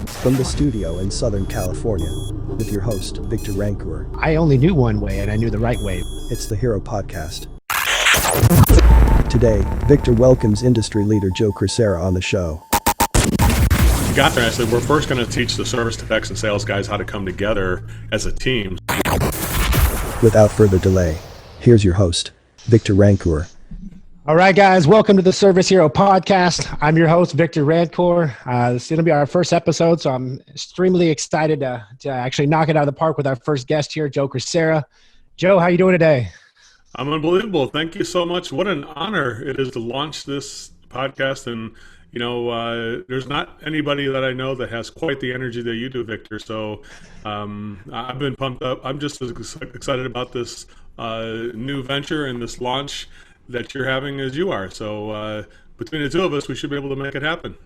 From the studio in Southern California, with your host, Victor Rancour, I only knew one way, and I knew the right way. it's the Hero Podcast. Today, Victor welcomes industry leader Joe Crisara on the show. Got there, I said, we're first going to teach the service techs and sales guys how to come together as a team. Without further delay, here's your host, Victor Rancour. All right, guys, welcome to the Service Hero Podcast. I'm your host, Victor Rancour. This is going to be our first episode, so I'm extremely excited to actually knock it out of the park with our first guest here, Joe Crisara. Joe, how you doing today? I'm unbelievable. Thank you so much. What an honor it is to launch this podcast. And, there's not anybody that I know that has quite the energy that you do, Victor. So I've been pumped up. I'm just as excited about this new venture and this launch that you're having as you are. So between the two of us, we should be able to make it happen.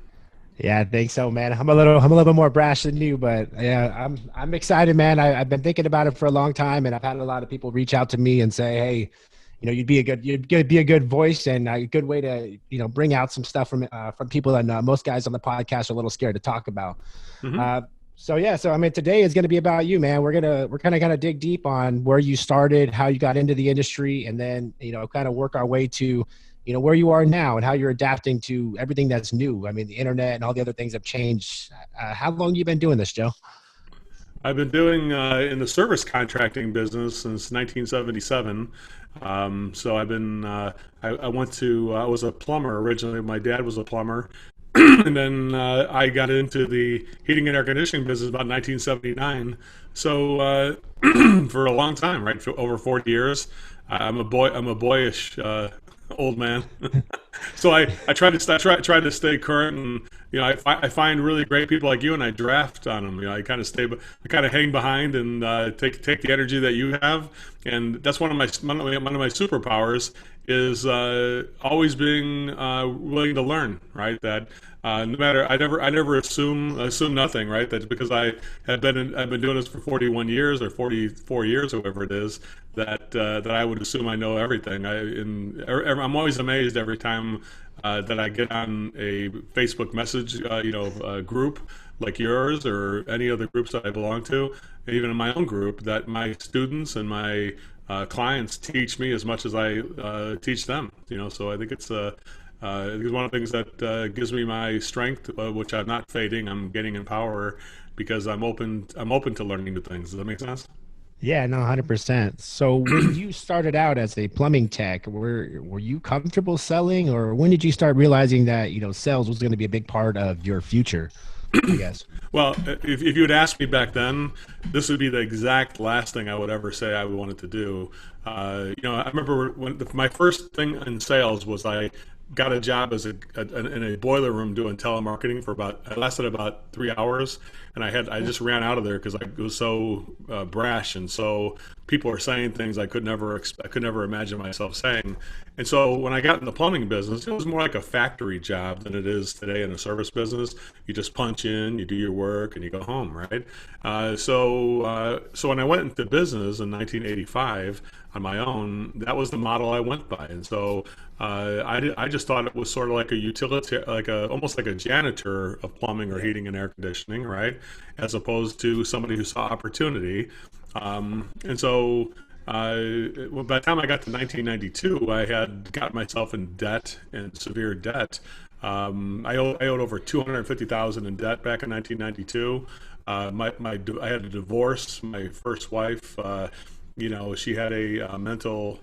Yeah, I think so, man. I'm a little bit more brash than you, but yeah, I'm excited, man. I've been thinking about it for a long time, and I've had a lot of people reach out to me and say, hey, you'd be a good voice and a good way to, bring out some stuff from people that most guys on the podcast are a little scared to talk about. Mm-hmm. So I mean, today is going to be about you, man. We're kind of going to dig deep on where you started, how you got into the industry, and then, kind of work our way to, where you are now and how you're adapting to everything that's new. I mean, the internet and all the other things have changed. How long have you been doing this, Joe? I've been doing in the service contracting business since 1977. So I've been, I was a plumber originally. My dad was a plumber. And then I got into the heating and air conditioning business about 1979. So for a long time, right, for over 40 years, I'm a boyish old man. So I try to stay current, and I find really great people like you, and I draft on them. I kind of hang behind and take the energy that you have, and that's one of my superpowers is always being willing to learn. Right, that no matter I never assume nothing. Right, that's because I've been doing this for 41 years or 44 years or whatever it is that I would assume I know everything. I'm always amazed every time that I get on a Facebook message group like yours or any other groups that I belong to, even in my own group, that my students and my clients teach me as much as I teach them. So I think it's one of the things that gives me my strength, which I'm not fading. I'm getting in power because I'm open to learning new things. Does that make sense? Yeah, no, 100%. So when you started out as a plumbing tech, were you comfortable selling, or when did you start realizing that, sales was going to be a big part of your future, I guess? Well, if you had asked me back then, this would be the exact last thing I would ever say I wanted to do. I remember when my first thing in sales was I got a job in a boiler room doing telemarketing it lasted about 3 hours, and I just ran out of there because I was so brash, and so people were saying things I could never imagine myself saying. And so when I got in the plumbing business, it was more like a factory job than it is today in a service business. You just punch in, you do your work, and you go home, right? So when I went into business in 1985 on my own, that was the model I went by. And so I just thought it was sort of like a utility, almost like a janitor of plumbing or heating and air conditioning, right? As opposed to somebody who saw opportunity. And so by the time I got to 1992, I had got myself in debt, and severe debt. I owed over $250,000 in debt back in 1992. I had a divorce. My first wife, she had a mental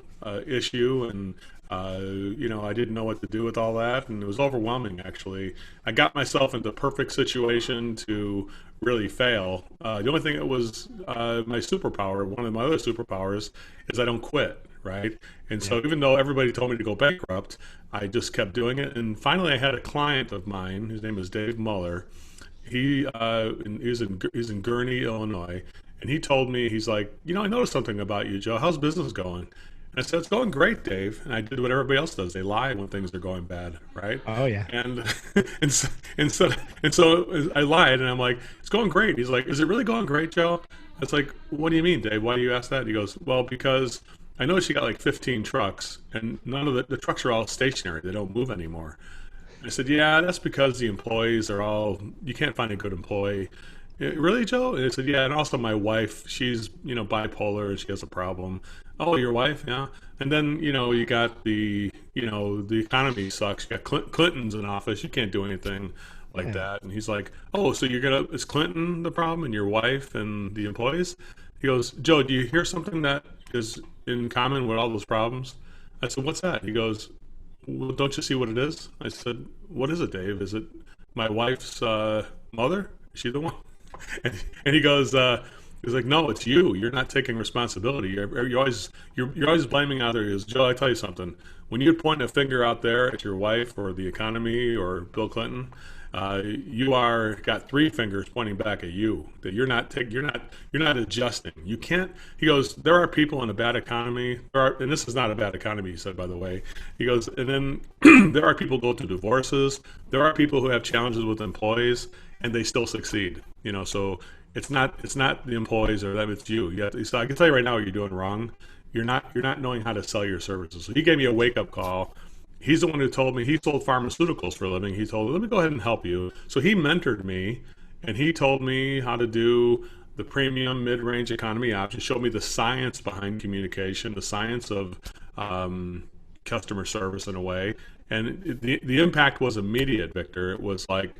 issue, and I didn't know what to do with all that, and it was overwhelming, actually. I got myself into the perfect situation to really fail. The only thing that was my superpower, one of my other superpowers, is I don't quit, right? And so even though everybody told me to go bankrupt, I just kept doing it. And finally, I had a client of mine, his name is Dave Muller. He's in Gurnee, Illinois, and he told me, he's like, I noticed something about you, Joe. How's business going? And I said, it's going great, Dave. And I did what everybody else does. They lie when things are going bad, right? Oh, yeah. And so I lied, and I'm like, it's going great. He's like, is it really going great, Joe? It's like, what do you mean, Dave? Why do you ask that? And he goes, well, because I noticed you got like 15 trucks, and none of the trucks are all stationary. They don't move anymore. I said, yeah, that's because the employees are all, you can't find a good employee. Really, Joe? And I said, yeah, and also my wife, she's, bipolar and she has a problem. Oh, your wife? Yeah. And then, you got the economy sucks. You got Clinton's in office. You can't do anything like that. And he's like, oh, so is Clinton the problem and your wife and the employees? He goes, Joe, do you hear something that is in common with all those problems? I said, what's that? He goes, well, don't you see what it is? I said, what is it, Dave? Is it my wife's mother? Is she the one? And he goes, he's like, no, it's you. You're not taking responsibility. You're always blaming others. Joe, I tell you something. When you point a finger out there at your wife or the economy or Bill Clinton, you are got three fingers pointing back at you. That you're not adjusting. You can't. He goes, there are people in a bad economy. And this is not a bad economy, he said, by the way. He goes, and then there are people who go through divorces. There are people who have challenges with employees, and they still succeed. So it's not the employees or them. It's you. So I can tell you right now what you're doing wrong. You're not knowing how to sell your services. So he gave me a wake up call. He's the one who told me he sold pharmaceuticals for a living. He told me, let me go ahead and help you. So he mentored me, and he told me how to do the premium mid-range economy option, showed me the science behind communication, the science of customer service in a way. And the impact was immediate, Victor. It was like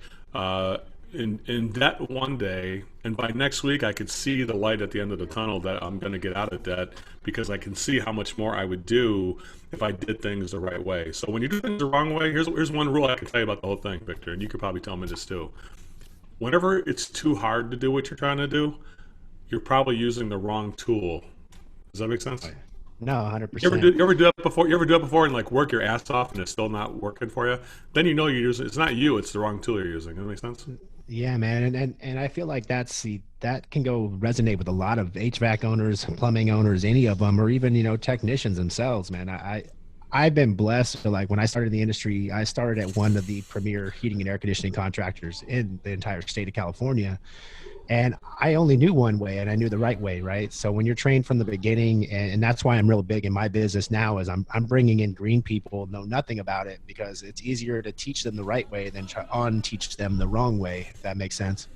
in debt one day, and by next week I could see the light at the end of the tunnel that I'm going to get out of debt, because I can see how much more I would do if I did things the right way. So when you do things the wrong way, here's one rule I can tell you about the whole thing, Victor, and you could probably tell me this too. Whenever it's too hard to do what you're trying to do, you're probably using the wrong tool. Does that make sense? No, 100%. You ever do that before? You ever do it before and like work your ass off and it's still not working for you? Then you're using, it's not you, it's the wrong tool you're using. Does that make sense? Yeah, man, and I feel like that can go resonate with a lot of HVAC owners, plumbing owners, any of them, or even technicians themselves, man. I've been blessed. Like when I started in the industry, I started at one of the premier heating and air conditioning contractors in the entire state of California. And I only knew one way, and I knew the right way, right? So when you're trained from the beginning, and that's why I'm real big in my business now, is I'm bringing in green people, know nothing about it, because it's easier to teach them the right way than try on teach them the wrong way, if that makes sense.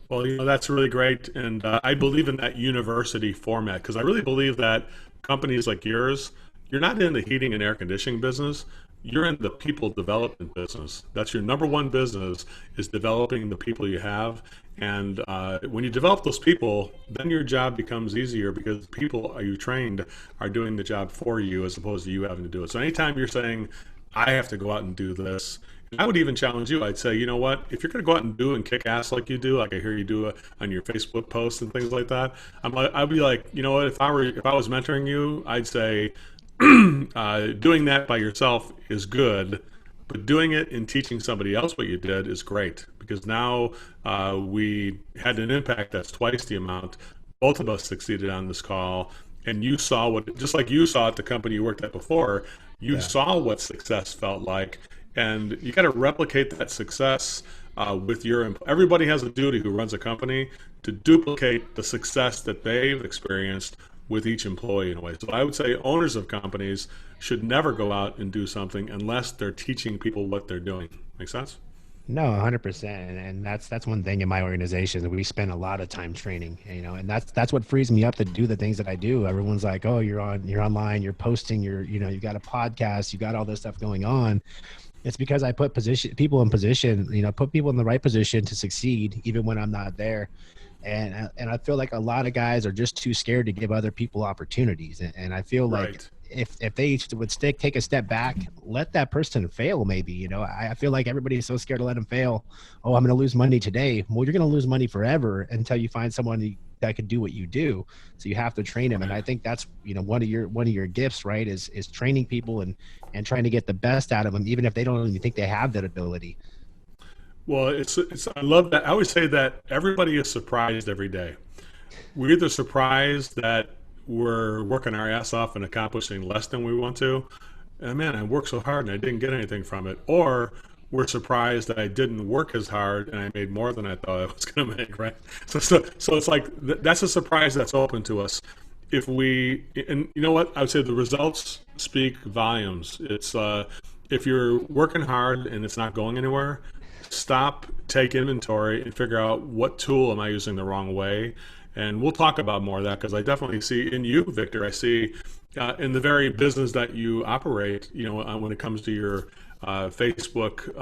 Well, that's really great, and I believe in that university format, because I really believe that companies like yours, you're not in the heating and air conditioning business. You're in the people development business. That's your number one business, is developing the people you have. And when you develop those people, then your job becomes easier, because people you trained are doing the job for you as opposed to you having to do it. So anytime you're saying, I have to go out and do this, I would even challenge you. I'd say, you know what? If you're going to go out and do and kick ass like you do, like I hear you do on your Facebook posts and things like that, I'd be like, you know what? If I was mentoring you, I'd say, doing that by yourself is good, but doing it and teaching somebody else what you did is great, because now we had an impact that's twice the amount. Both of us succeeded on this call, and you saw just like you saw at the company you worked at before, you saw what success felt like, and you got to replicate that success with everybody has a duty who runs a company to duplicate the success that they've experienced with each employee in a way. So I would say owners of companies should never go out and do something unless they're teaching people what they're doing. Make sense? No, 100%. And that's one thing in my organization. We spend a lot of time training, and that's what frees me up to do the things that I do. Everyone's like, oh, you're online, you're posting, you got a podcast, you got all this stuff going on. It's because I put people in position, put people in the right position to succeed, even when I'm not there. And I feel like a lot of guys are just too scared to give other people opportunities. And I feel like if they would take a step back, let that person fail, maybe, I feel like everybody's so scared to let them fail. Oh, I'm going to lose money today. Well, you're going to lose money forever until you find someone that can do what you do. So you have to train them. And I think that's, one of your gifts, right, is training people and trying to get the best out of them, even if they don't even think they have that ability. Well, I love that. I always say that everybody is surprised every day. We're either surprised that we're working our ass off and accomplishing less than we want to, and man, I worked so hard and I didn't get anything from it, or we're surprised that I didn't work as hard and I made more than I thought I was going to make, right? So it's like that's a surprise that's open to us. And you know what? I would say the results speak volumes. It's if you're working hard and it's not going anywhere, stop, take inventory, and figure out what tool am I using the wrong way. And we'll talk about more of that, because I definitely see in you, Victor, I see in the very business that you operate, when it comes to your Facebook,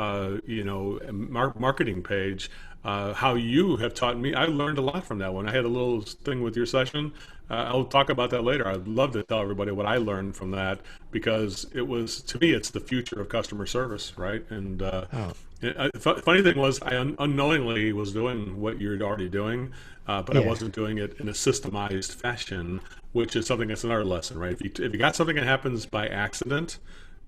marketing page, how you have taught me. I learned a lot from that one. I had a little thing with your session. I'll talk about that later. I'd love to tell everybody what I learned from that, because it was, to me, it's the future of customer service, right? And funny thing was, I unknowingly was doing what you're already doing, but I wasn't doing it in a systemized fashion, which is something that's another lesson, right? If you got something that happens by accident,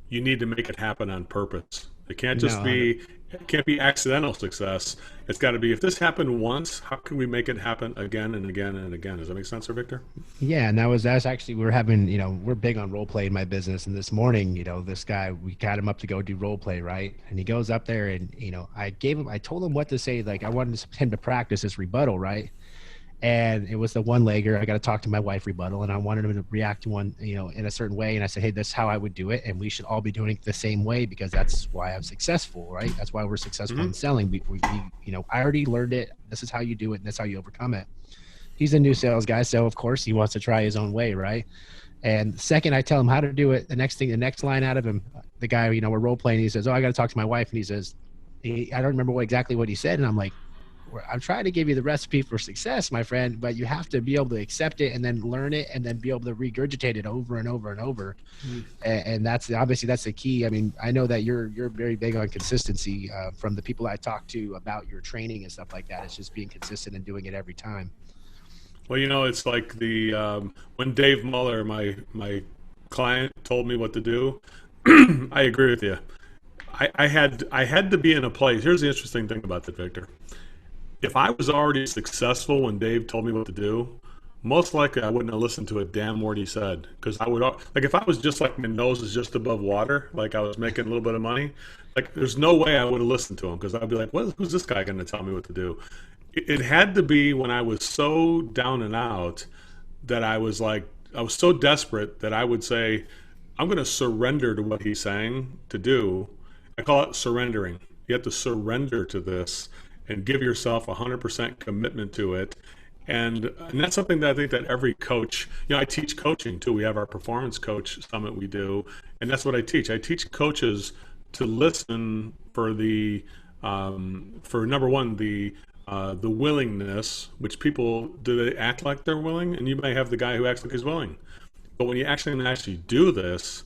you need to make it happen on purpose. It can't just it can't be accidental success. It's got to be, if this happened once, how can we make it happen again and again and again? Does that make sense, sir, Victor? Yeah, and that's actually, we're having, we're big on role play in my business. And this morning, this guy, we got him up to go do role play, right? And he goes up there and, I told him what to say. Like, I wanted him to practice his rebuttal, right? And it was the one-legger. I got to talk to my wife rebuttal, and I wanted him to react to one, in a certain way. And I said, hey, this is how I would do it, and we should all be doing it the same way, because that's why I'm successful, right? That's why we're successful in selling. We I already learned it. This is how you do it, and that's how you overcome it. He's a new sales guy, so of course he wants to try his own way, right? And the second I tell him how to do it, the next line out of him, the guy, we're role playing. He says, oh, I got to talk to my wife, and he says, I don't remember exactly what he said, and I'm like, I'm trying to give you the recipe for success, my friend, but you have to be able to accept it and then learn it and then be able to regurgitate it over and over and over. And that's obviously the key. I mean, I know that you're very big on consistency from the people I talk to about your training and stuff like that. It's just being consistent and doing it every time. Well, it's like when Dave Muller, my client, told me what to do. I agree with you. I had to be in a place. Here's the interesting thing about that, Victor. If I was already successful when Dave told me what to do, most likely I wouldn't have listened to a damn word he said. Because I would, like, if I was just like, my nose is just above water, like I was making a little bit of money, like there's no way I would have listened to him, because I'd be like, who's this guy going to tell me what to do? It had to be when I was so down and out that I was so desperate that I would say, I'm going to surrender to what he's saying to do. I call it surrendering. You have to surrender to this and give yourself 100% commitment to it. And that's something that I think that every coach, I teach coaching too. We have our performance coach summit we do, and that's what I teach. I teach coaches to listen for for number one, the willingness, which people, do they act like they're willing? And you may have the guy who acts like he's willing. But when you actually do this,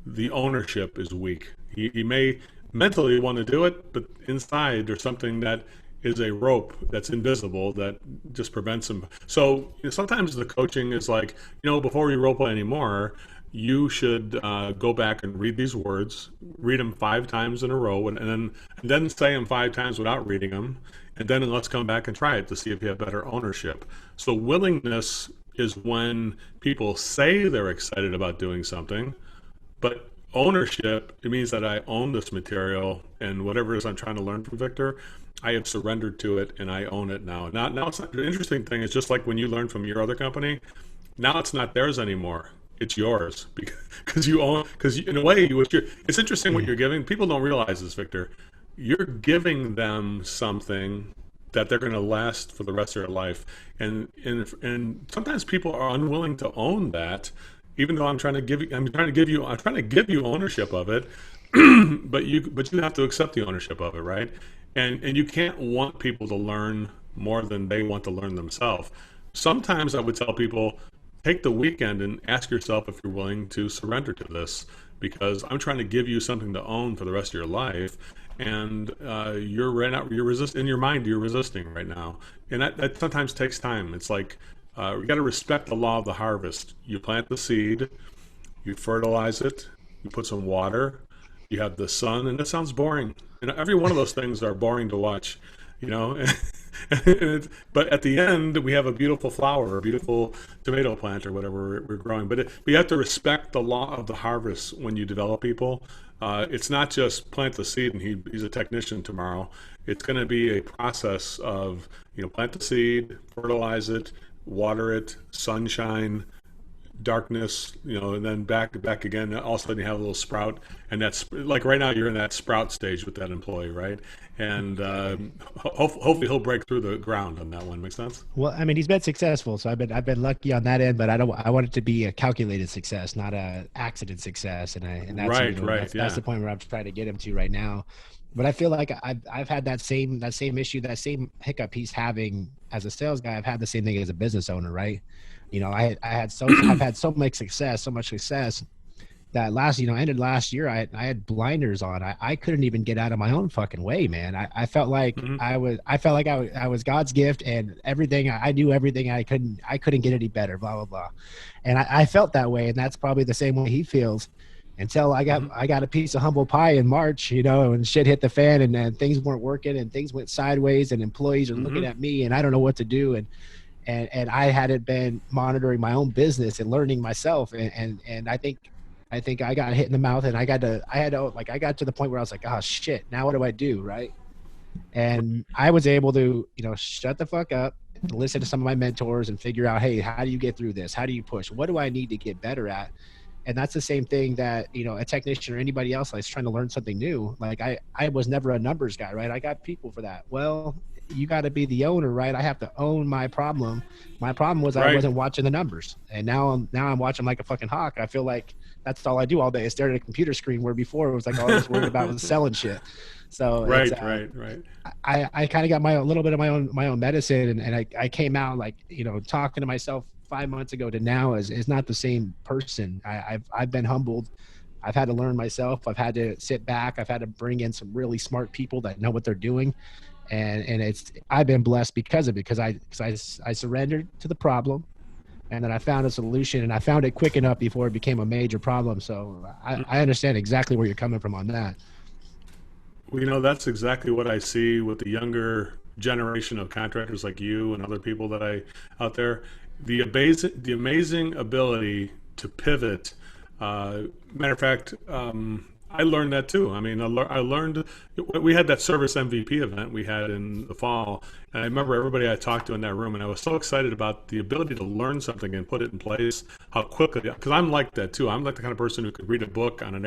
the ownership is weak. He may mentally want to do it, but inside there's something that is a rope that's invisible that just prevents him. So sometimes the coaching is like, before we role play anymore, you should go back and read these words, read them 5 times in a row, and then say them 5 times without reading them, and then let's come back and try it to see if you have better ownership. So willingness is when people say they're excited about doing something, but ownership, it means that I own this material, and whatever it is I'm trying to learn from Victor, I have surrendered to it and I own it now. Now it's not, the interesting thing is, just like when you learned from your other company, now it's not theirs anymore. It's yours, because you own, because in a way, it's interesting what you're giving. People don't realize this, Victor. You're giving them something that they're going to last for the rest of their life. And sometimes people are unwilling to own that, even though I'm trying to give you ownership of it, but you have to accept the ownership of it, right? And you can't want people to learn more than they want to learn themselves. Sometimes I would tell people, take the weekend and ask yourself if you're willing to surrender to this, because I'm trying to give you something to own for the rest of your life, and you're in your mind, you're resisting right now, and that sometimes takes time. It's like, we got to respect the law of the harvest. You plant the seed, you fertilize it, you put some water, you have the sun, and it sounds boring. Every one of those things are boring to watch, but at the end, we have a beautiful flower, a beautiful tomato plant, or whatever we're growing. But you have to respect the law of the harvest when you develop people. It's not just plant the seed and he's a technician tomorrow. It's going to be a process of, plant the seed, fertilize it, water it, sunshine, darkness, and then back again. All of a sudden you have a little sprout, and that's like right now you're in that sprout stage with that employee, right? And hopefully he'll break through the ground on that one. Makes sense? Well, I mean, he's been successful, so I've been lucky on that end. But I want it to be a calculated success, not a accident success. And that's Right, that's the point where I'm trying to get him to right now. But I feel like I've had that same issue, that same hiccup he's having as a sales guy. I've had the same thing as a business owner, right? I've had so much success that ended last year. I had blinders on. I couldn't even get out of my own fucking way, man. I felt like I was God's gift, and everything I knew everything. I couldn't get any better, blah blah blah. And I felt that way, and that's probably the same way he feels. Until I got a piece of humble pie in March, and shit hit the fan, and things weren't working, and things went sideways, and employees are looking at me, and I don't know what to do, and I hadn't been monitoring my own business and learning myself, and I think I got hit in the mouth, and I got to the point where I was like, oh shit, now what do I do, right? And I was able to shut the fuck up, listen to some of my mentors, and figure out, hey, how do you get through this? How do you push? What do I need to get better at? And that's the same thing that, a technician or anybody else that's trying to learn something new. Like I was never a numbers guy, right? I got people for that. Well, you got to be the owner, right? I have to own my problem. My problem was I wasn't watching the numbers. And now I'm watching like a fucking hawk. I feel like that's all I do all day. I stare at a computer screen, where before it was like all I was worried about was selling shit. So right. I kind of got a little bit of my own medicine, and I came out like, talking to myself 5 months ago to now is not the same person. I've been humbled. I've had to learn myself. I've had to sit back. I've had to bring in some really smart people that know what they're doing. And I've been blessed because of it, because I surrendered to the problem, and then I found a solution, and I found it quick enough before it became a major problem. So I understand exactly where you're coming from on that. Well, that's exactly what I see with the younger generation of contractors like you and other people that out there. The amazing ability to pivot. Matter of fact, I learned that too. I mean, I learned, we had that service MVP event we had in the fall, and I remember everybody I talked to in that room, and I was so excited about the ability to learn something and put it in place, how quickly, because I'm like that too. I'm like the kind of person who could read a book on an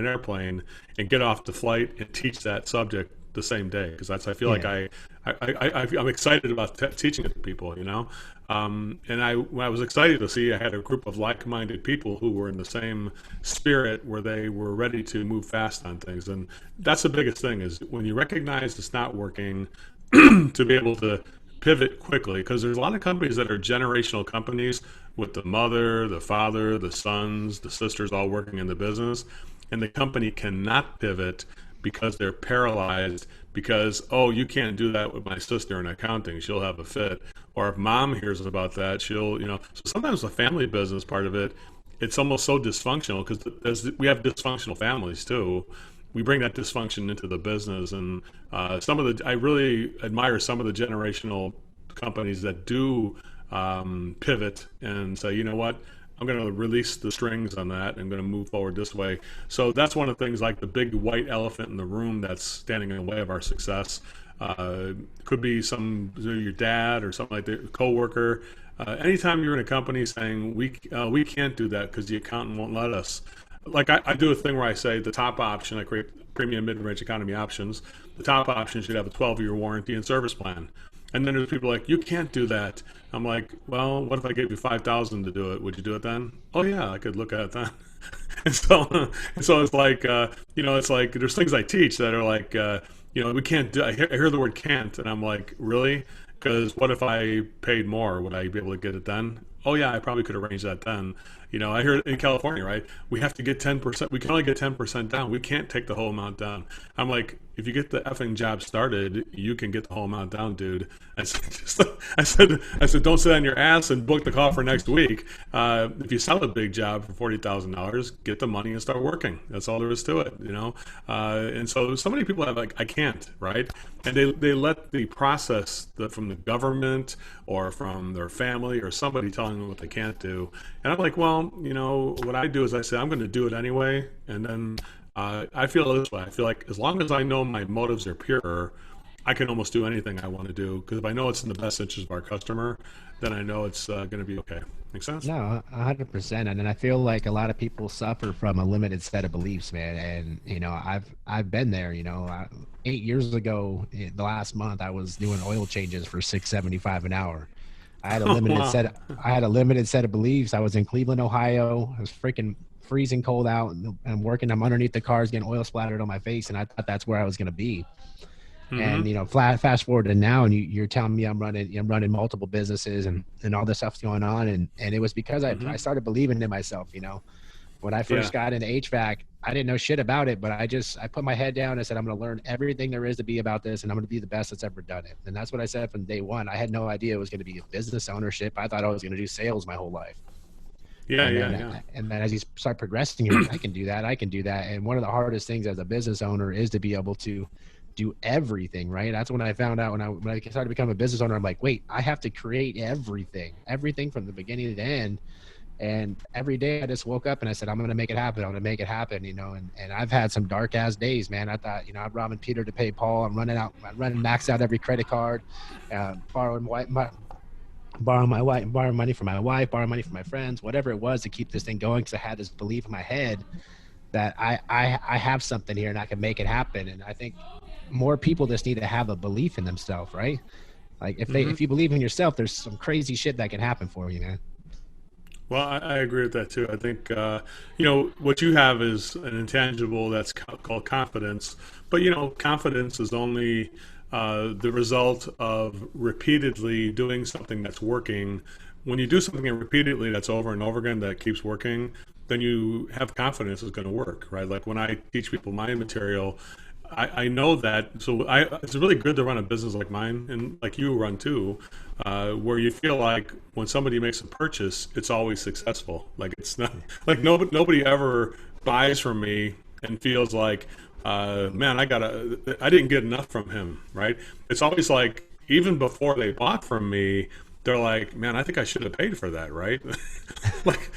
airplane and get off the flight and teach that subject the same day, because I feel like I'm excited about teaching it to people, and when I was excited to see I had a group of like-minded people who were in the same spirit, where they were ready to move fast on things. And that's the biggest thing, is when you recognize it's not working, to be able to pivot quickly, because there's a lot of companies that are generational companies with the mother, the father, the sons, the sisters all working in the business, and the company cannot pivot because they're paralyzed, because, oh, you can't do that with my sister in accounting, she'll have a fit. Or if mom hears about that, she'll, so sometimes the family business part of it, it's almost so dysfunctional, because we have dysfunctional families too. We bring that dysfunction into the business, and I really admire some of the generational companies that do pivot and say, you know what, I'm going to release the strings on that. I'm going to move forward this way. So that's one of the things, like the big white elephant in the room that's standing in the way of our success. Could be your dad or something like that, coworker. Anytime you're in a company saying we can't do that because the accountant won't let us. Like I do a thing where I say the top option, I create premium, mid-range economy options. The top option should have a 12-year warranty and service plan. And then there's people like, you can't do that. I'm like, well, what if I gave you $5,000 to do it? Would you do it then? Oh yeah, I could look at it then. and so it's like, it's like there's things I teach that are like, we can't do. I hear the word can't, and I'm like, really? Because what if I paid more? Would I be able to get it then? Oh yeah, I probably could arrange that then. I hear in California, right? We have to get 10%. We can only get 10% down. We can't take the whole amount down. I'm like, if you get the effing job started, you can get the whole amount down, dude. I said, don't sit on your ass and book the call for next week. If you sell a big job for $40,000, get the money and start working. That's all there is to it, And so many people have like, I can't, right? And they let the process from the government or from their family or somebody telling them what they can't do. And I'm like, well, what I do is I say, I'm going to do it anyway. And then I feel this way. I feel like as long as I know my motives are pure, I can almost do anything I want to do, because if I know it's in the best interest of our customer, then I know it's going to be okay. Make sense? No, 100%. And then I feel like a lot of people suffer from a limited set of beliefs, man. And I've been there. 8 years ago, the last month, I was doing oil changes for $6.75 an hour. I had a limited Wow. I had a limited set of beliefs. I was in Cleveland, Ohio. I was freaking freezing cold out, and working. I'm underneath the cars getting oil splattered on my face, and I thought that's where I was going to be. And fast forward to now, and you're telling me I'm running multiple businesses, and all this stuff's going on, and it was because I started believing in myself. When I first got into HVAC, I didn't know shit about it, but I put my head down. I said, I'm going to learn everything there is to be about this, and I'm going to be the best that's ever done it. And that's what I said from day one. I had no idea it was going to be a business ownership. I thought I was going to do sales my whole life. And then as you start progressing, you're like, I can do that. And one of the hardest things as a business owner is to be able to do everything, right? That's when I found out when I started to become a business owner, I'm like, wait, I have to create everything from the beginning to the end. And every day I just woke up and I said, I'm going to make it happen. I'm going to make it happen, and I've had some dark ass days, man. I thought, I'm robbing Peter to pay Paul. I'm running max out every credit card, borrowing money from my wife, borrowing money from my friends, whatever it was to keep this thing going. Cause I had this belief in my head that I have something here and I can make it happen. And I think more people just need to have a belief in themselves, right? Like if you believe in yourself, there's some crazy shit that can happen for you, man. Well, I agree with that too. I think, what you have is an intangible that's called confidence. But, confidence is only the result of repeatedly doing something that's working. When you do something repeatedly that's over and over again that keeps working, then you have confidence it's going to work, right? Like when I teach people my material, I know that. So it's really good to run a business like mine and like you run too, where you feel like when somebody makes a purchase, it's always successful. Like it's not like nobody ever buys from me and feels like, man, I didn't get enough from him, right? It's always like, even before they bought from me, they're like, man, I think I should have paid for that, right? like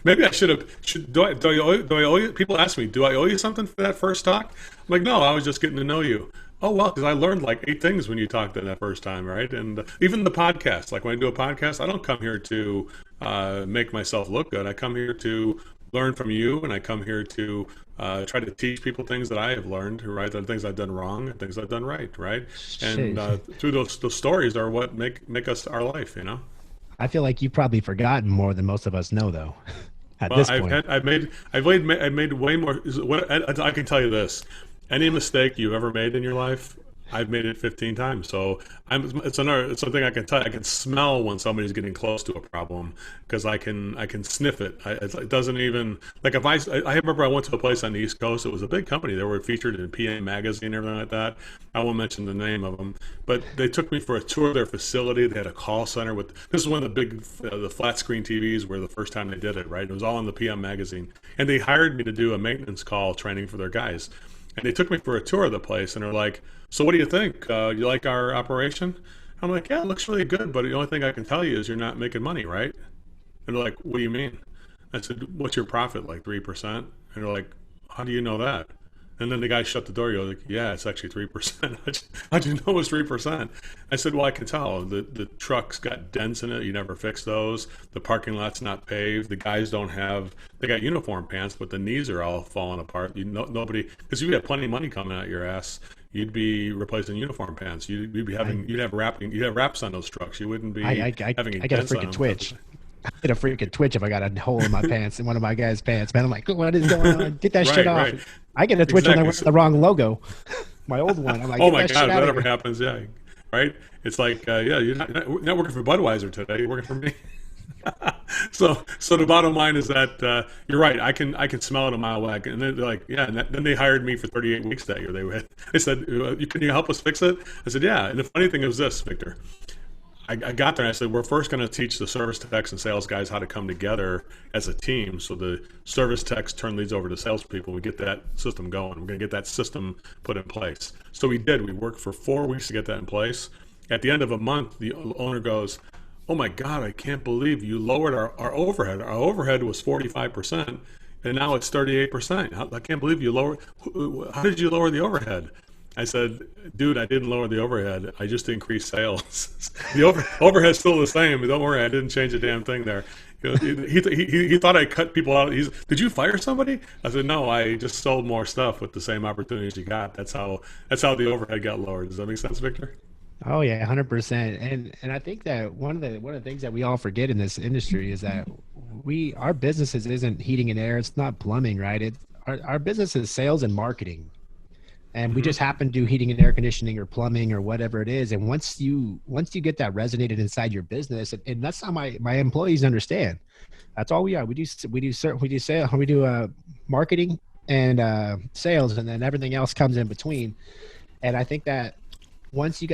maybe I should have. Do I owe you? People ask me, do I owe you something for that first talk? I'm like, no, I was just getting to know you. Oh, well, because I learned like 8 things when you talked that first time, right? And even the podcast, like when I do a podcast, I don't come here to make myself look good. I come here to learn from you, and I come here to try to teach people things that I have learned, right? The things I've done wrong and things I've done right? And through those stories are what make us our life, I feel like you've probably forgotten more than most of us know, though. At Well, this point, I've made way more. I can tell you this: any mistake you've ever made in your life, I've made it 15 times. So it's something I can tell. I can smell when somebody's getting close to a problem because I can sniff it. It doesn't even like if I remember I went to a place on the East Coast. It was a big company. They were featured in PA Magazine and everything like that. I won't mention the name of them, but they took me for a tour of their facility. They had a call center this is one of the big the flat screen TVs where the first time they did it. Right, it was all in the PM Magazine, and they hired me to do a maintenance call training for their guys. And they took me for a tour of the place, and they're like, so what do you think? You like our operation? I'm like, yeah, it looks really good, but the only thing I can tell you is you're not making money, right? And they're like, what do you mean? I said, what's your profit, like 3%? And they're like, how do you know that? And then the guy shut the door. You're like, yeah, it's actually 3%. How'd you know it was 3%? I said, well, I can tell. The trucks got dents in it. You never fix those. The parking lot's not paved. The guys they got uniform pants, but the knees are all falling apart. Nobody, because you have plenty of money coming out your ass. You'd be replacing uniform pants. You'd have wraps on those trucks. You wouldn't be having I get a dents on freaking them. twitch. I get a freaking twitch if I got a hole in my pants in one of my guys' pants, man. I'm like, what is going on? Get that shit off. Right. I get a twitch when I wear the wrong logo. My old one. I'm like, Oh my get that God, shit out of whatever here. happens, yeah, right? It's like, yeah, you're not working for Budweiser today. You're working for me. So the bottom line is that you're right. I can smell it a mile away. And then they're like, yeah. And then they hired me for 38 weeks that year. They said, can you help us fix it? I said, yeah. And the funny thing is this, Victor. I got there and I said, we're first going to teach the service techs and sales guys how to come together as a team. So the service techs turn leads over to salespeople. We get that system going. We're going to get that system put in place. So we did. We worked for 4 weeks to get that in place. At the end of a month, the owner goes, oh my God, I can't believe you lowered our overhead. Our overhead was 45%, and now it's 38%. I can't believe you lowered. How did you lower the overhead? I said, dude, I didn't lower the overhead. I just increased sales. The overhead's still the same, but don't worry, I didn't change a damn thing there. He thought I cut people out. Did you fire somebody? I said, no, I just sold more stuff with the same opportunities you got. That's how the overhead got lowered. Does that make sense, Victor? Oh yeah, 100%. And I think that one of the things that we all forget in this industry is that our businesses isn't heating and air. It's not plumbing, right? Our business is sales and marketing. And we just happen to do heating and air conditioning or plumbing or whatever it is. And once you get that resonated inside your business, and that's how my employees understand. That's all we are. We do sales, we do marketing and sales, and then everything else comes in between. And I think that once a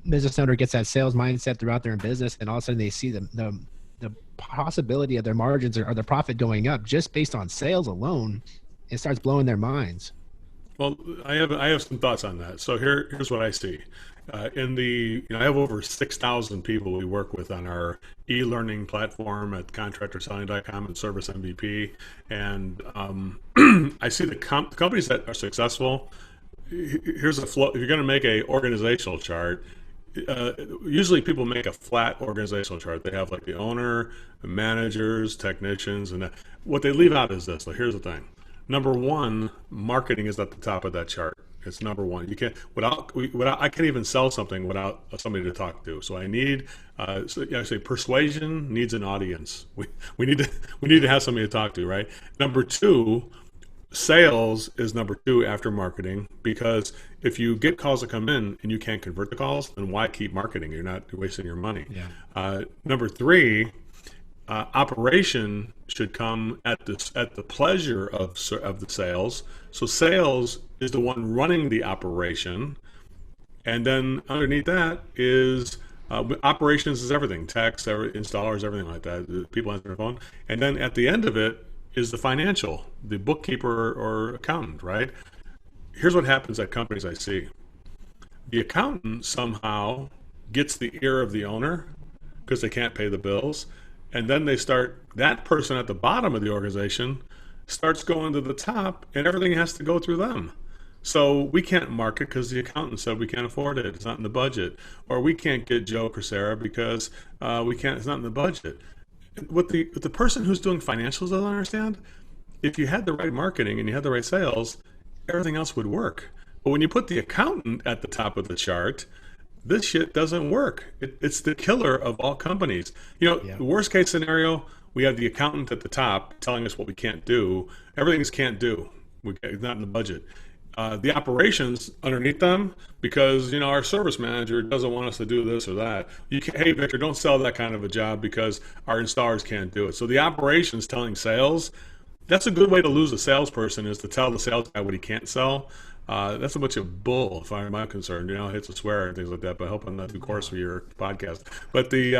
business owner gets that sales mindset throughout their business, and all of a sudden they see the possibility of their margins or their profit going up just based on sales alone, it starts blowing their minds. Well, I have some thoughts on that. So here's what I see. I have over 6,000 people we work with on our e-learning platform at contractorselling.com and Service MVP. And I see the companies that are successful. Here's a flow. If you're going to make a organizational chart, usually people make a flat organizational chart. They have like the owner, the managers, technicians, and what they leave out is this. So here's the thing. Number one, marketing is at the top of that chart. It's number one. You can't I can't even sell something without somebody to talk to. So I need I say persuasion needs an audience. We need to have somebody to talk to, right? Number two, sales is number two after marketing, because if you get calls that come in and you can't convert the calls, then why keep marketing? You're wasting your money. Yeah. Number three, operation should come at the pleasure of the sales. So sales is the one running the operation, and then underneath that is operations is everything: techs, installers, everything like that. The people answer their phone, and then at the end of it is the financial, the bookkeeper or accountant. Right? Here's what happens at companies I see: the accountant somehow gets the ear of the owner because they can't pay the bills. And then that person at the bottom of the organization starts going to the top, and everything has to go through them. So we can't market because the accountant said we can't afford it. It's not in the budget. Or we can't get Joe Crisara because it's not in the budget. What the person who's doing financials doesn't understand, if you had the right marketing and you had the right sales, everything else would work. But when you put the accountant at the top of the chart, this shit doesn't work. It's the killer of all companies. The worst case scenario, we have the accountant at the top telling us what we can't do. Everything is can't do. It's not in the budget. The operations underneath them, because our service manager doesn't want us to do this or that. Hey, Victor, don't sell that kind of a job because our installers can't do it. So the operations telling sales, that's a good way to lose a salesperson, is to tell the sales guy what he can't sell. That's a bunch of bull, if I'm concerned. I hate to swear and things like that, but I hope I'm not too coarse for your podcast. But the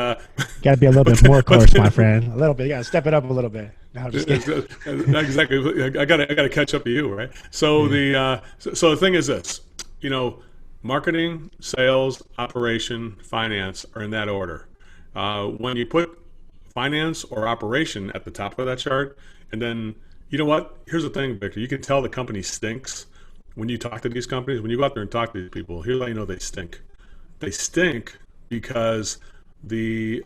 got to be a little bit more coarse, my friend. A little bit. You got to step it up a little bit. No, just exactly. I got to catch up to you, right? So so the thing is this: marketing, sales, operation, finance are in that order. When you put finance or operation at the top of that chart, and then you know what? Here's the thing, Victor. You can tell the company stinks. When you talk to these companies, when you go out there and talk to these people, here's how you know they stink. They stink because the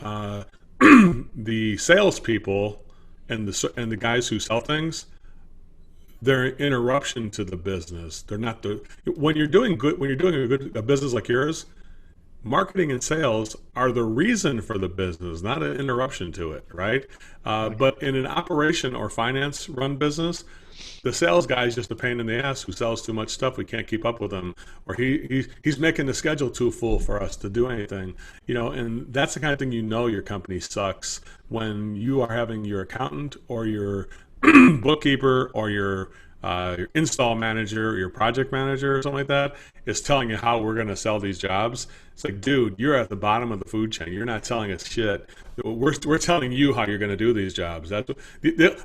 salespeople and the guys who sell things, they're an interruption to the business. They're not when you're doing a business like yours, marketing and sales are the reason for the business, not an interruption to it, right? But in an operation or finance run business, the sales guy is just a pain in the ass who sells too much stuff. We can't keep up with him, or he's making the schedule too full for us to do anything. And that's the kind of thing your company sucks, when you are having your accountant or your bookkeeper or your install manager or your project manager or something like that is telling you how we're going to sell these jobs. It's like, dude, you're at the bottom of the food chain. You're not telling us shit. We're telling you how you're going to do these jobs. That's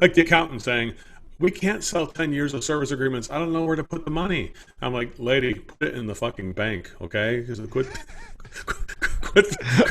like the accountant saying, we can't sell 10 years of service agreements. I don't know where to put the money. I'm like, lady, put it in the fucking bank, okay? Quit,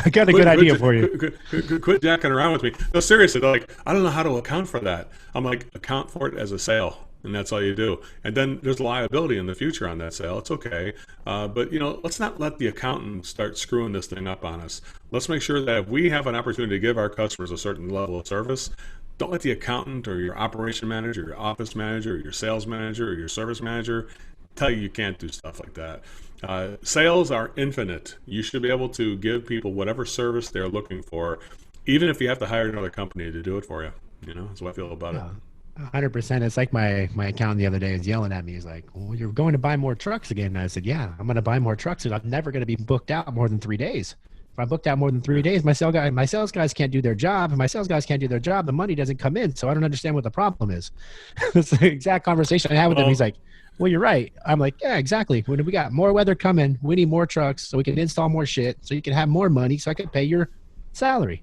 I got a good idea for you. Quit jacking around with me. No, seriously, they're like, I don't know how to account for that. I'm like, account for it as a sale. and that's all you do. And then there's liability in the future on that sale. It's okay, but let's not let the accountant start screwing this thing up on us. Let's make sure that if we have an opportunity to give our customers a certain level of service, don't let the accountant or your operation manager, your office manager, or your sales manager, or your service manager tell you can't do stuff like that. Sales are infinite. You should be able to give people whatever service they're looking for, even if you have to hire another company to do it for you. That's what I feel about it. 100%. It's like my accountant the other day was yelling at me. He's like, well, you're going to buy more trucks again. And I said, yeah, I'm going to buy more trucks, and I'm never going to be booked out more than 3 days. If I'm booked out more than 3 days, my sales guys can't do their job. If my sales guys can't do their job, the money doesn't come in. So I don't understand what the problem is. It's the exact conversation I had with him. He's like, well, you're right. I'm like, yeah, exactly. When we got more weather coming, we need more trucks so we can install more shit, so you can have more money so I can pay your salary.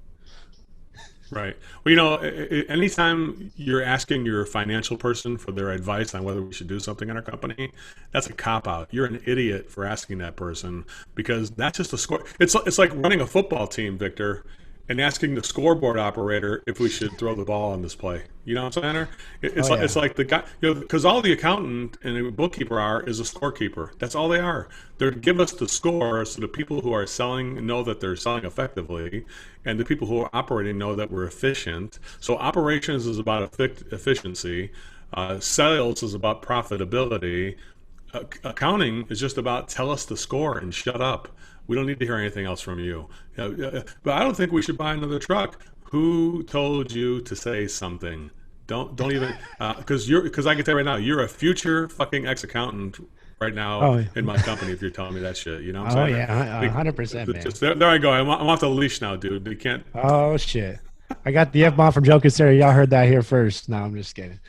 Right. Well, anytime you're asking your financial person for their advice on whether we should do something in our company, that's a cop-out. You're an idiot for asking that person, because that's just a score. It's like running a football team, Victor, and asking the scoreboard operator if we should throw the ball on this play. You know what I'm saying? It's like the guy, because all the accountant and the bookkeeper is a scorekeeper. That's all they are. They're to give us the score so the people who are selling know that they're selling effectively, and the people who are operating know that we're efficient. So operations is about efficiency. Sales is about profitability. Accounting is just about tell us the score and shut up. We don't need to hear anything else from you. But I don't think we should buy another truck. Who told you to say something? Don't even, because I can tell you right now, you're a future fucking ex-accountant right now in my company if you're telling me that shit. You know what I'm saying? Yeah, 100%, man. There I go. I'm off the leash now, dude. You can't. Oh shit! I got the F-bomb from Joe Crisara. Y'all heard that here first. No, I'm just kidding.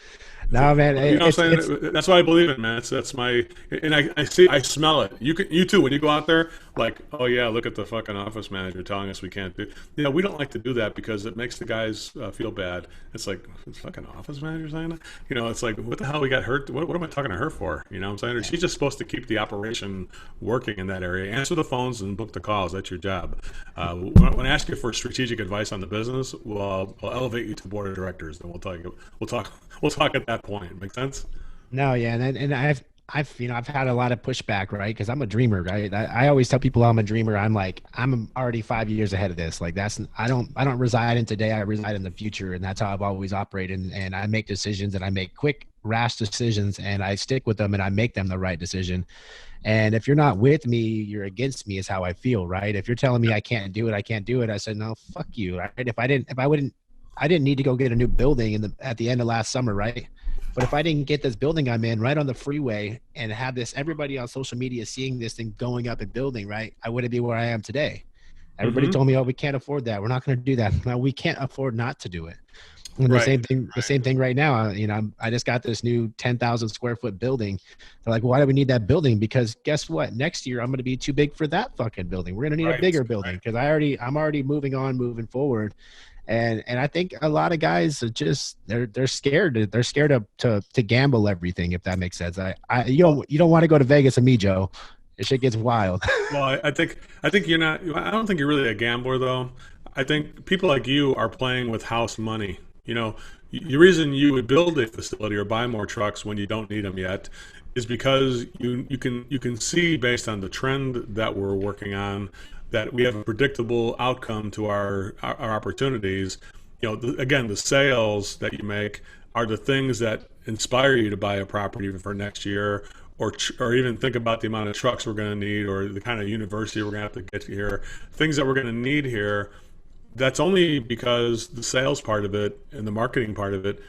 No, man. You know what I'm saying? That's what I believe in, man. That's my, and I smell it. You too, when you go out there, like, oh yeah, look at the fucking office manager telling us we can't do. We don't like to do that because it makes the guys feel bad. It's like, fucking office manager saying that? It's like, what the hell, we got hurt? What am I talking to her for? You know what I'm saying? She's just supposed to keep the operation working in that area. Answer the phones and book the calls. That's your job. When I ask you for strategic advice on the business, I'll elevate you to the board of directors, and we'll talk at that point. Make sense? No, yeah, and I've had a lot of pushback, right? Because I'm a dreamer, right? I always tell people I'm a dreamer. I'm like, I'm already 5 years ahead of this. Like I don't reside in today. I reside in the future, and that's how I've always operated. And I make decisions, and I make quick, rash decisions, and I stick with them, and I make them the right decision. And if you're not with me, you're against me, is how I feel, right? If you're telling me I can't do it, I said, no, fuck you, right? I didn't need to go get a new building at the end of last summer, right? But if I didn't get this building I'm in right on the freeway and have everybody on social media seeing this thing going up and building, right, I wouldn't be where I am today. Everybody told me, oh, we can't afford that. We're not going to do that. No, we can't afford not to do it. And the same thing right now. I just got this new 10,000 square foot building. They're like, why do we need that building? Because guess what? Next year I'm going to be too big for that fucking building. We're going to need a bigger building because I'm already moving forward. And I think a lot of guys are just they're scared. They're scared to gamble everything, if that makes sense. You don't want to go to Vegas with me, Joe. This shit gets wild. Well, I think you're not. I don't think you're really a gambler, though. I think people like you are playing with house money. The reason you would build a facility or buy more trucks when you don't need them yet is because you can see, based on the trend that we're working on, that we have a predictable outcome to our opportunities. Again, the sales that you make are the things that inspire you to buy a property for next year, or even think about the amount of trucks we're going to need, or the kind of university we're going to have to get to here, things that we're going to need here. That's only because the sales part of it and the marketing part of it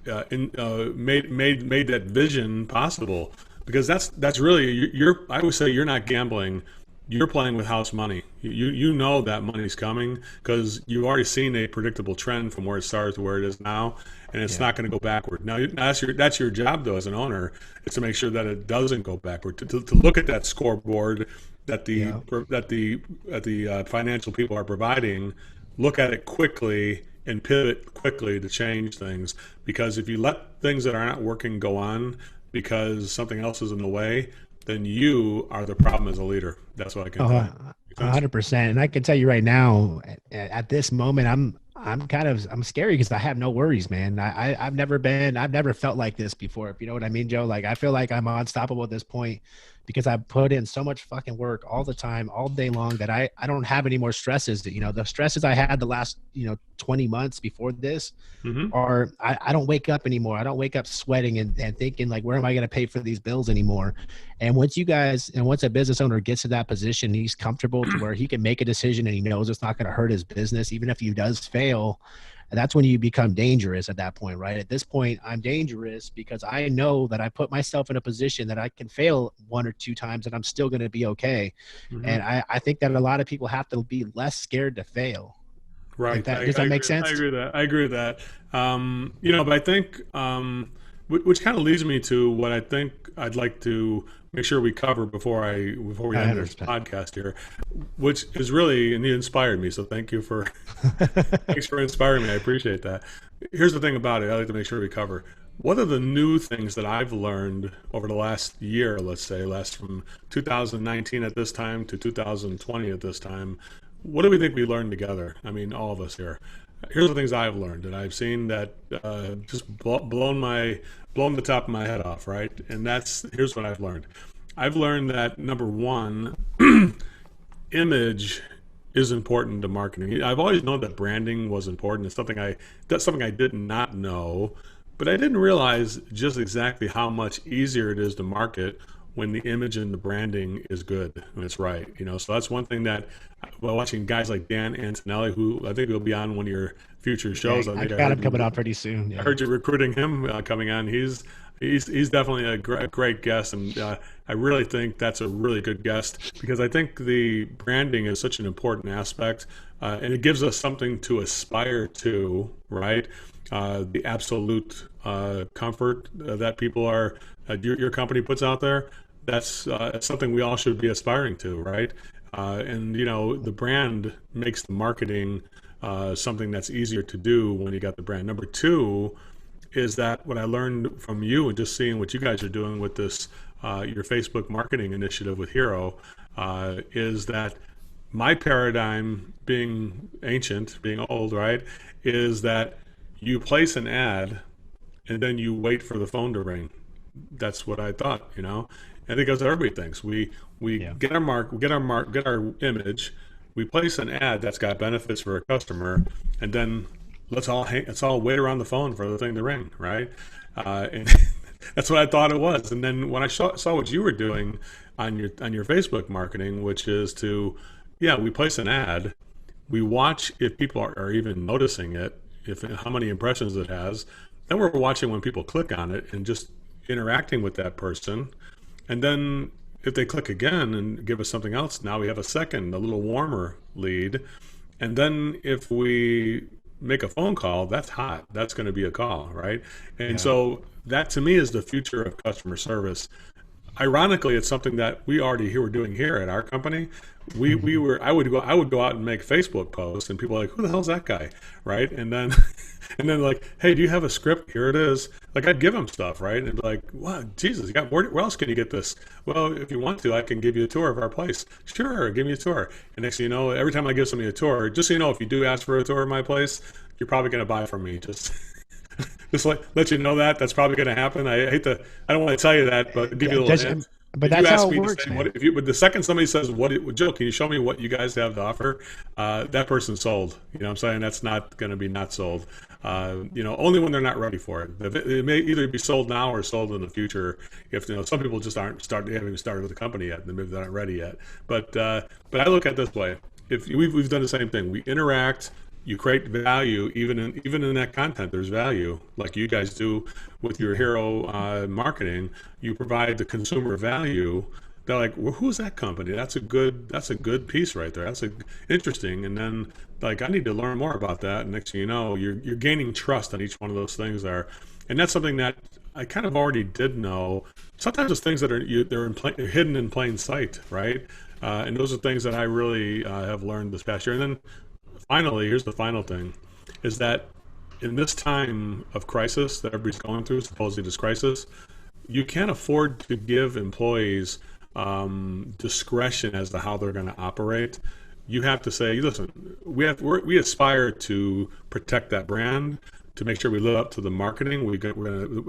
made that vision possible. Because that's really, I would say you're not gambling. You're playing with house money. You know that money's coming because you've already seen a predictable trend from where it started to where it is now, and it's not going to go backward. Now that's your job, though, as an owner, is to make sure that it doesn't go backward. To look at that scoreboard that the financial people are providing, look at it quickly and pivot quickly to change things. Because if you let things that are not working go on because something else is in the way, then you are the problem as a leader. That's what I can tell you. 100%. And I can tell you right now, at this moment, I'm scary because I have no worries, man. I've never felt like this before. If you know what I mean, Joe. Like I feel like I'm unstoppable at this point because I put in so much fucking work all the time, all day long that I don't have any more stresses. You know, the stresses I had the last 20 months before this Mm-hmm. are I don't wake up anymore. I don't wake up sweating and thinking like, where am I going to pay for these bills anymore? And once a business owner gets to that position, he's comfortable to where he can make a decision and he knows it's not going to hurt his business, even if he does fail. And that's when you become dangerous at that point, right? At this point, I'm dangerous because I know that I put myself in a position that I can fail one or two times and I'm still going to be okay. Mm-hmm. And I think that a lot of people have to be less scared to fail. Right. Does that make agree. sense? I agree with that. I agree with that. But I think, which kind of leads me to what I think I'd like to make sure we cover before we end this 100%. podcast here, which is really, and you inspired me. So thank you for, thanks for inspiring me. I appreciate that. Here's the thing about it. I like to make sure we cover. What are the new things that I've learned over the last year, let's say, last from 2019 at this time to 2020 at this time? What do we think we learned together? I mean, all of us here. Here's the things I've learned, and I've seen that just blown the top of my head off, right? And here's what I've learned. I've learned that number one, image is important to marketing. I've always known that branding was important. That's something I did not know, but I didn't realize just exactly how much easier it is to market when the image and the branding is good and it's right. So that's one thing that, well, watching guys like Dan Antonelli, who I think will be on one of your future shows. Yeah, I think I got him coming on pretty soon. Yeah. I heard you recruiting him coming on. He's definitely a great guest, and I really think that's a really good guest because I think the branding is such an important aspect, and it gives us something to aspire to, right? The absolute comfort that people are your company puts out there. That's something we all should be aspiring to, right? And the brand makes the marketing something that's easier to do when you got the brand. Number two is that what I learned from you and just seeing what you guys are doing with this your Facebook marketing initiative with Hero is that my paradigm, being ancient, being old, right, is that you place an ad and then you wait for the phone to ring. That's what I thought, I think that's what everybody thinks. We get our image, we place an ad that's got benefits for a customer, and then let's all wait around the phone for the thing to ring, right? And that's what I thought it was. And then when I saw what you were doing on your Facebook marketing, which is we place an ad, we watch if people are even noticing it, how many impressions it has. Then we're watching when people click on it and just interacting with that person. And then if they click again and give us something else, now we have a little warmer lead. And then if we make a phone call, that's hot. That's going to be a call, right? And so that to me is the future of customer service. Ironically, it's something that we already were doing here at our company. I would go out and make Facebook posts, and people are like, who the hell's that guy, right? And then like, hey, do you have a script? Here it is. Like, I'd give them stuff, right? And be like, wow, Jesus, you got where else can you get this? Well, if you want to, I can give you a tour of our place. Sure, give me a tour. And next thing you know, every time I give somebody a tour, just so you know, if you do ask for a tour of my place, you're probably going to buy from me. Just let you know that's probably going to happen. I don't want to tell you that, but give you a little hint. But that's how it works, man. But the second somebody says, Joe, can you show me what you guys have to offer? That person's sold. You know what I'm saying? That's not going to be not sold. Only when they're not ready for it. It may either be sold now or sold in the future. If some people just they haven't even started with the company yet, then maybe they're not ready yet. But I look at it this way: if we've done the same thing, we interact. You create value even in that content. There's value, like you guys do with your Hero marketing. You provide the consumer value. They're like, well, who's that company? That's a good piece right there. That's interesting. And then like, I need to learn more about that. And next thing you know, you're gaining trust on each one of those things there. And that's something that I kind of already did know. Sometimes it's things that they're hidden in plain sight, right? And those are things that I really have learned this past year. And then finally, here's the final thing, is that in this time of crisis that everybody's going through, supposedly this crisis, you can't afford to give employees discretion as to how they're going to operate. you have to say, listen, we aspire to protect that brand, to make sure we live up to the marketing.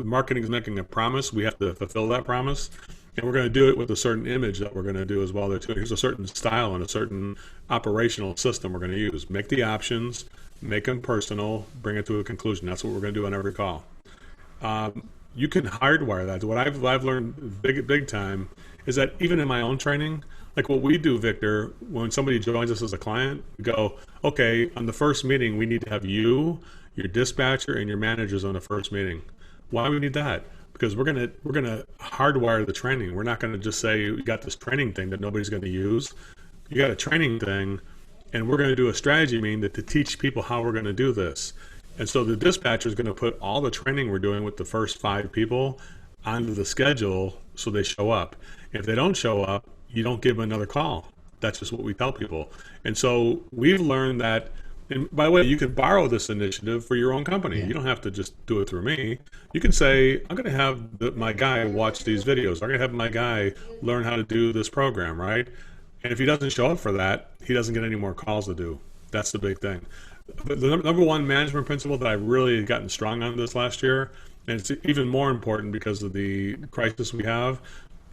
Marketing is making a promise. We have to fulfill that promise. And we're going to do it with a certain image that we're going to do as well. Here's a certain style and a certain operational system we're going to use. Make the options, make them personal, bring it to a conclusion. That's what we're going to do on every call. You can hardwire that. What I've learned big time is that even in my own training, like what we do, Victor, when somebody joins us as a client, we go, okay, on the first meeting, we need to have you, your dispatcher, and your managers on the first meeting. Why do we need that? Because we're gonna hardwire the training. We're not gonna just say you got this training thing that nobody's gonna use. You got a training thing, and we're gonna do a strategy meeting to teach people how we're gonna do this. And so the dispatcher is gonna put all the training we're doing with the first 5 people onto the schedule so they show up. If they don't show up, you don't give them another call. That's just what we tell people. And so we've learned that. And by the way, you can borrow this initiative for your own company. Yeah. You don't have to just do it through me. You can say, I'm going to have my guy watch these videos. I'm going to have my guy learn how to do this program, right? And if he doesn't show up for that, he doesn't get any more calls to do. That's the big thing. But the number one management principle that I've really gotten strong on this last year, and it's even more important because of the crisis we have,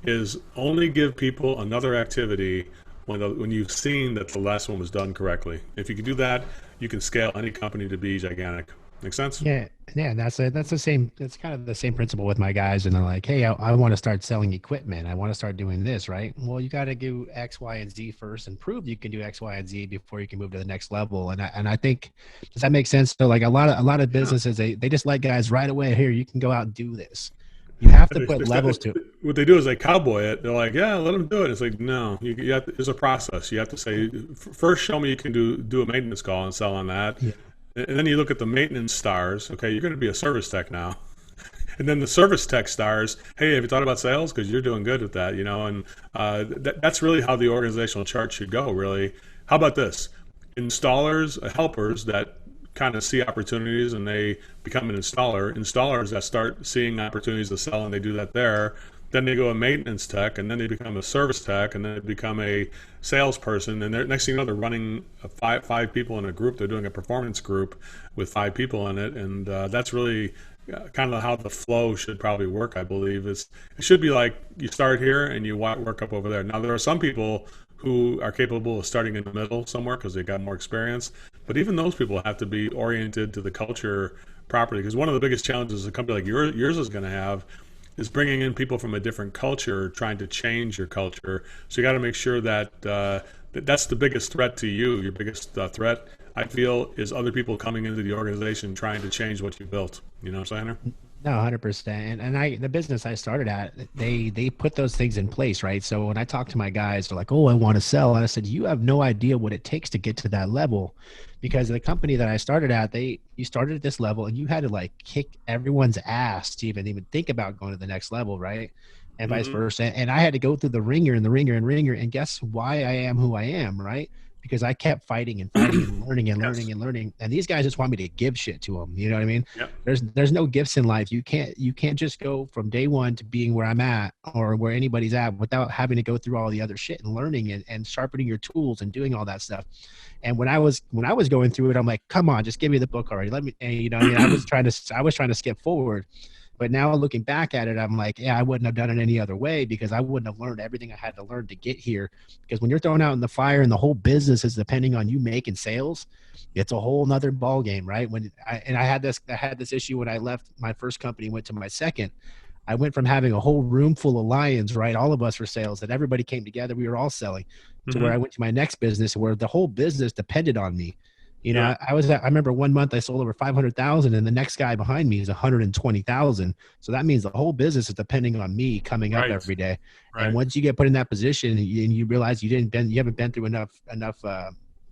is only give people another activity when you've seen that the last one was done correctly. If you can do that, you can scale any company to be gigantic. Make sense? Yeah. That's the same. It's kind of the same principle with my guys. And they're like, hey, I want to start selling equipment. I want to start doing this, right? Well, you got to do X, Y, and Z first and prove you can do X, Y, and Z before you can move to the next level. And I think, does that make sense? So like a lot of businesses, they just let guys right away, here, you can go out and do this. You have to put levels to it. What they do is they cowboy it. They're like, yeah, let them do it. It's like, no, you have to, there's a process. You have to say, first show me you can do a maintenance call and sell on that. Yeah. And then you look at the maintenance stars. Okay, you're going to be a service tech now. And then the service tech stars, hey, have you thought about sales? Because you're doing good with that, you know. And that's really how the organizational chart should go, really. How about this? Installers, helpers that kind of see opportunities and they become an installers that start seeing opportunities to sell and they do that there. Then they go a maintenance tech, and then they become a service tech, and then they become a salesperson. And next thing you know, they're running five people in a group. They're doing a performance group with 5 people in it, and that's really kind of how the flow should probably work. I believe it should be like you start here and you work up over there. Now there are some people who are capable of starting in the middle somewhere because they got more experience, but even those people have to be oriented to the culture properly. Because one of the biggest challenges a company like yours is going to have is bringing in people from a different culture, trying to change your culture. So you got to make sure that that's the biggest threat to you. Your biggest threat, I feel, is other people coming into the organization trying to change what you built. You know what I'm saying? No, 100%. And the business I started at, they put those things in place, right? So when I talk to my guys, they're like, oh, I want to sell. And I said, you have no idea what it takes to get to that level, because the company that I started at, you started at this level and you had to like kick everyone's ass to even think about going to the next level, right? And vice versa. And I had to go through the ringer and the ringer and ringer. And guess why I am who I am, right? Because I kept fighting and fighting and learning and learning and learning. And these guys just want me to give shit to them. You know what I mean? Yep. There's no gifts in life. You can't just go from day one to being where I'm at or where anybody's at without having to go through all the other shit and learning and sharpening your tools and doing all that stuff. And when I was going through it, I'm like, come on, just give me the book already. Let me, and, you know, I mean, I was trying to skip forward. But now looking back at it, I'm like, yeah, I wouldn't have done it any other way, because I wouldn't have learned everything I had to learn to get here. Because when you're thrown out in the fire and the whole business is depending on you making sales, it's a whole nother ball game, right? I had this issue when I left my first company, went to my second. I went from having a whole room full of lions, right? All of us for sales, that everybody came together, we were all selling, to where I went to my next business where the whole business depended on me. You know, I remember one month I sold over 500,000 and the next guy behind me is 120,000. So that means the whole business is depending on me coming up every day. Right. And once you get put in that position and you realize you haven't been through enough,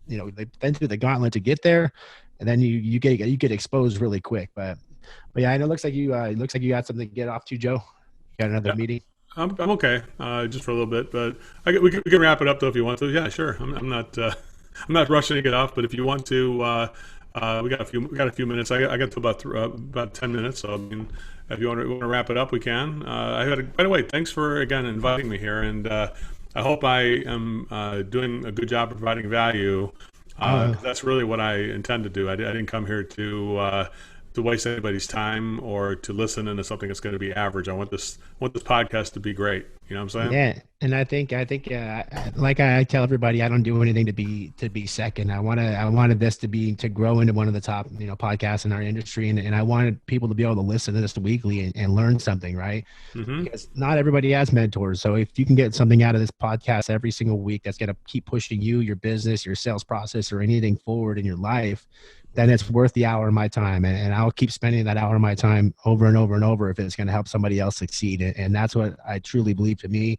you know, they've been through the gauntlet to get there, and then you get exposed really quick. But yeah, and it looks like you got something to get off to, Joe. You got another meeting? I'm okay, just for a little bit, but we can wrap it up though if you want to. Yeah, sure. I'm not rushing to get off, but if you want to, we got a few minutes. I got to about 10 minutes. So I mean, if you want to wrap it up, we can. By the way, thanks for again inviting me here, and I hope I am doing a good job providing value. 'Cause that's really what I intend to do. I didn't come here to waste anybody's time or to listen into something that's going to be average. I want this podcast to be great. You know what I'm saying? Yeah, and I think like I tell everybody, I don't do anything to be second. I wanted this to grow into one of the top podcasts in our industry, and I wanted people to be able to listen to this weekly and learn something, right? Mm-hmm. Because not everybody has mentors. So if you can get something out of this podcast every single week that's going to keep pushing you, your business, your sales process, or anything forward in your life, then it's worth the hour of my time. And I'll keep spending that hour of my time over and over and over if it's going to help somebody else succeed. And that's what I truly believe to me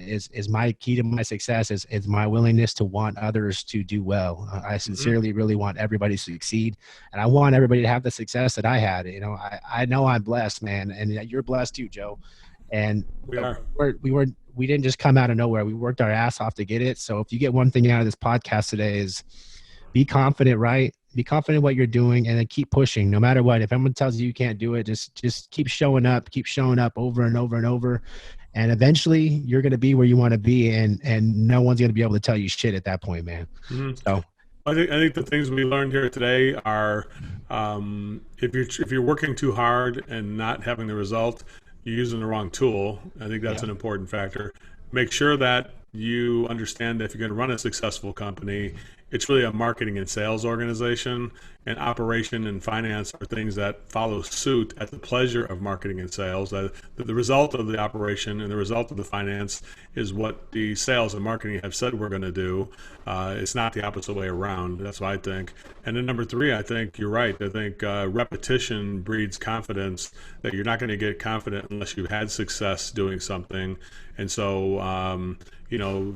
is my key to my success is my willingness to want others to do well. I sincerely really want everybody to succeed. And I want everybody to have the success that I had. I know I'm blessed, man. And you're blessed too, Joe. And we didn't just come out of nowhere. We worked our ass off to get it. So if you get one thing out of this podcast today is be confident, right? Be confident in what you're doing, and then keep pushing no matter what. If anyone tells you can't do it, just keep showing up over and over and over. And eventually you're going to be where you want to be. And no one's going to be able to tell you shit at that point, man. Mm-hmm. So I think the things we learned here today are, if you're working too hard and not having the result, you're using the wrong tool. I think that's an important factor. Make sure that you understand that if you're going to run a successful company, it's really a marketing and sales organization, and operation and finance are things that follow suit at the pleasure of marketing and sales. The result of the operation and the result of the finance is what the sales and marketing have said we're going to do. It's not the opposite way around. That's what I think. And then number three, I think you're right. I think repetition breeds confidence, that you're not going to get confident unless you've had success doing something. And so,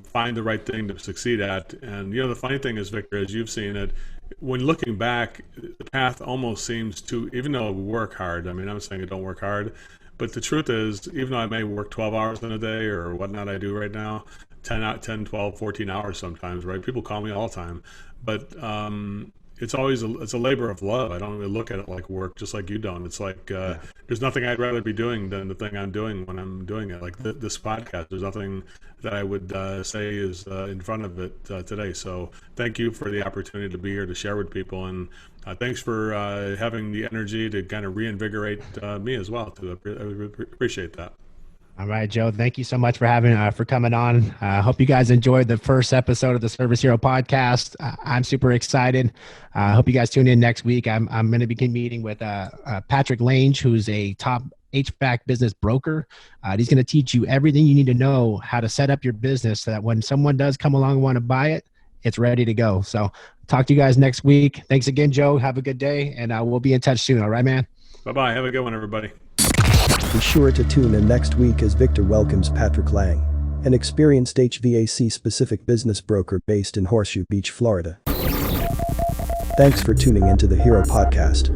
find the right thing to succeed at. And, the funny thing is, Victor, as you've seen it, when looking back, the path almost seems to, even though we work hard, I'm not saying I don't work hard, but the truth is, even though I may work 12 hours in a day or whatnot I do right now, 10, 12, 14 hours sometimes, right? People call me all the time. But it's always it's a labor of love. I don't really look at it like work, just like you don't. It's like there's nothing I'd rather be doing than the thing I'm doing when I'm doing it. Like this podcast, there's nothing that I would say is in front of it today. So thank you for the opportunity to be here to share with people, and thanks for having the energy to kind of reinvigorate me as well. I appreciate that. All right, Joe. Thank you so much for coming on. I hope you guys enjoyed the first episode of the Service Hero podcast. I'm super excited. I hope you guys tune in next week. I'm going to be meeting with Patrick Lange, who's a top HVAC business broker. He's going to teach you everything you need to know how to set up your business so that when someone does come along and want to buy it, it's ready to go. So talk to you guys next week. Thanks again, Joe. Have a good day, and we'll be in touch soon. All right, man? Bye-bye. Have a good one, everybody. Be sure to tune in next week as Victor welcomes Patrick Lang, an experienced HVAC-specific business broker based in Horseshoe Beach, Florida. Thanks for tuning into the Hero Podcast.